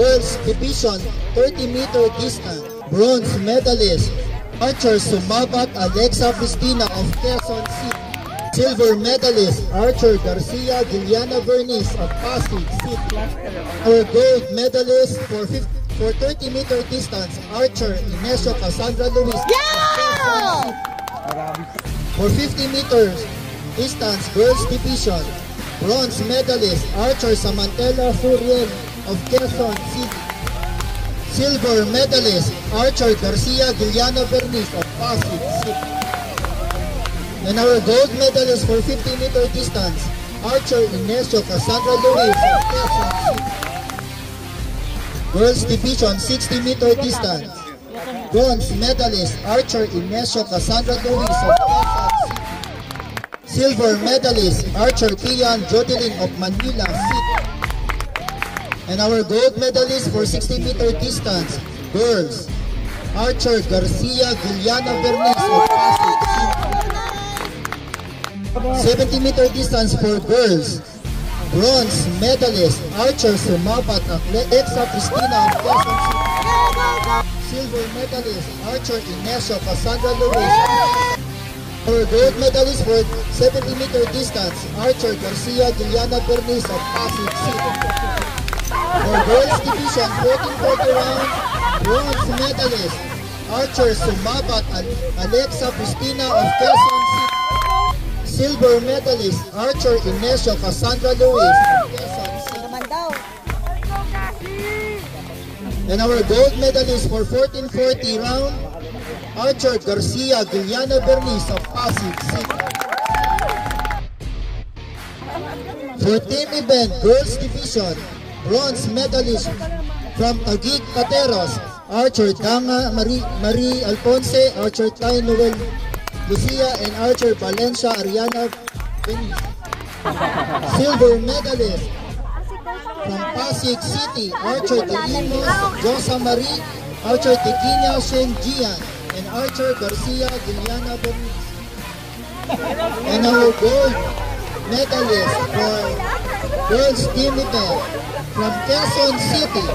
Girls Division 30-meter distance, bronze medalist, archer Sumabat Alexa Cristina of Quezon City. Silver medalist, archer Garcia Giliana Bernice of Pasig City. Our gold medalist for 30-meter distance, archer Inesio Cassandra Luis. Yeah! For 50 meters distance, girls division, bronze medalist, archer Samantela Furiel of Quezon City. Silver medalist, archer Garcia Giliana Bernice of Pasig City. And our gold medalist for 50-meter distance, archer Inesio Cassandra Luis of Quezon City. Girls division 60-meter distance, bronze medalist, archer Inesio Cassandra Luis of Quezon City. Silver medalist, archer Kian Jodeline of Manila City. And our gold medalist for 60-meter distance, girls, archer Garcia Giliana Bernice of Pasig City. 70-meter distance for girls, bronze medalist, archer Sumabat Alexa Cristina of Quezon City. Silver medalist, archer Inesio Cassandra Luis. Our gold medalist for 70-meter distance, archer Garcia Giliana Bernice of Pasig City. For girls division 14-40 round, bronze medalist, archer Sumabat Alexa Cristina of Quezon City. Silver medalist, archer Inesio Cassandra Luis of Quezon City. And our gold medalist for 14-40 round, archer Garcia Giliana Bernice of Pasig City. For team event, girls division, bronze medalist from Taguig, Cateros, archer Danga Marie Alfonse, archer Tay Noel Lucia, and archer Valencia Ariana Bernice. Silver medalist from Pasig City, archer Talimos Josa Marie, archer Tequina Shen Gian, and archer Garcia Giliana Bernice. And our gold medalist for girls team event from Quezon City,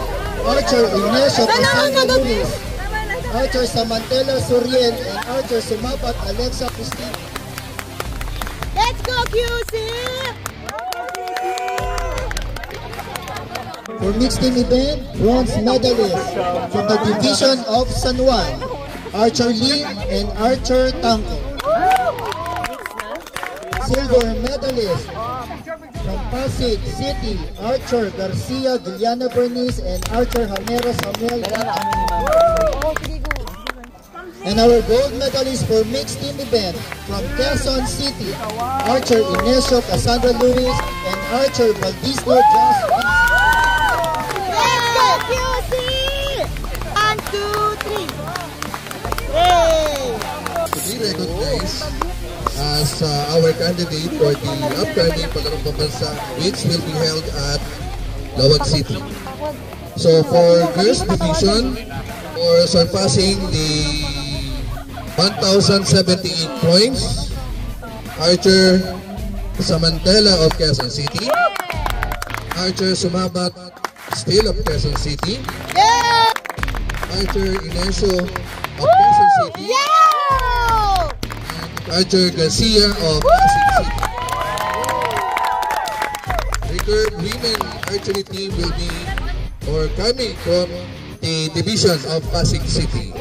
archer Inesio Cassandra Luis, archer Samantela Suriel, and archer Sumabat Alexa Cristina. Let's go, QC! For mixed team event, bronze medalist from the division of San Juan, archer Lim and archer Tanco. Silver medalist from Pasig City, archer Garcia Giliana Bernice and archer Hamero Samuel. And our gold medalist for mixed team event from Quezon City, archer Inesio Cassandra Luis and archer Valdisno Jasmine. Let's go, QC! 1, 2, 3. Yay! To be recognized as our candidate for the upcoming Palarong Pambansa, which will be held at Lawag City. So for girls division, for surpassing the 1,078 points, archer Samantela of Quezon City, archer Sumabat still of Quezon City, archer Inesio of Quezon City, archer Garcia of Pasig City. Recurve women archery team will be coming from the division of Pasig City.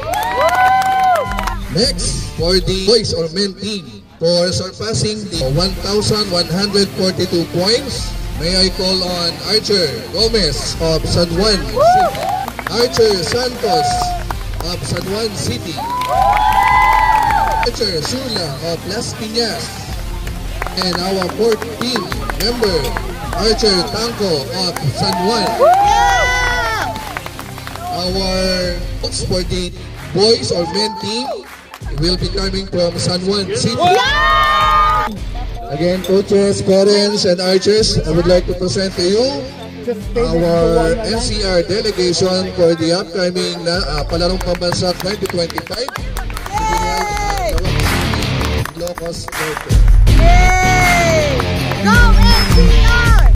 Next, for the boys or men team, for surpassing the 1,142 points, may I call on archer Gomez of San Juan City, archer Santos of San Juan City, archer Sula of Las Piñas, and our fourth team member, archer Tanco of San Juan. Our coach for the boys or men team will be coming from San Juan City. Again, coaches, parents, and archers, I would like to present to you our NCR delegation for the upcoming Palarong Pambansa 2025. Ilocos Norte.